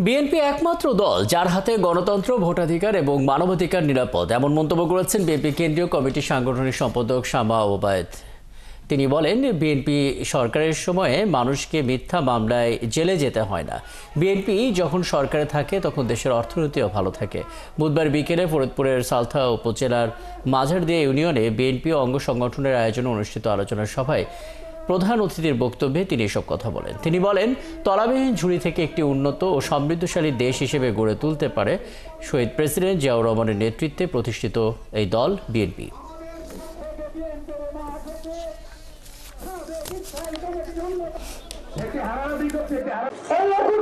BNP একমাত্র দল যার হাতে গণতন্ত্র, ভোটাধিকার এবং মানবাধিকার নিরাপদ, এমন মন্তব্য করেছেন বিএনপি কেন্দ্রীয় কমিটির সাংগঠনিক সম্পাদক শামা ওবায়েদ। তিনি বলেন, বিএনপি সরকারের সময়ে মানুষকে মিথ্যা মামলায় জেলে যেতে হয় না। বিএনপি যখন সরকারে থাকে তখন দেশের অর্থনীতিও ভালো থাকে। বুধবার বিকেলে ফরিদপুরের সালথা উপজেলার মাঝারদিয়া ইউনিয়নে বিএনপি অঙ্গ সংগঠনের আয়োজনে অনুষ্ঠিত আলোচনা সভায় প্রধান অতিথির বক্তব্যে তিনি এসব কথা বলেন। তিনি বলেন, তলাবিহীন ঝুড়ি থেকে একটি উন্নত ও সমৃদ্ধশালী দেশ হিসেবে গড়ে তুলতে পারে শহীদ প্রেসিডেন্ট জিয়াউর রহমানের নেতৃত্বে প্রতিষ্ঠিত এই দল বিএনপি। এই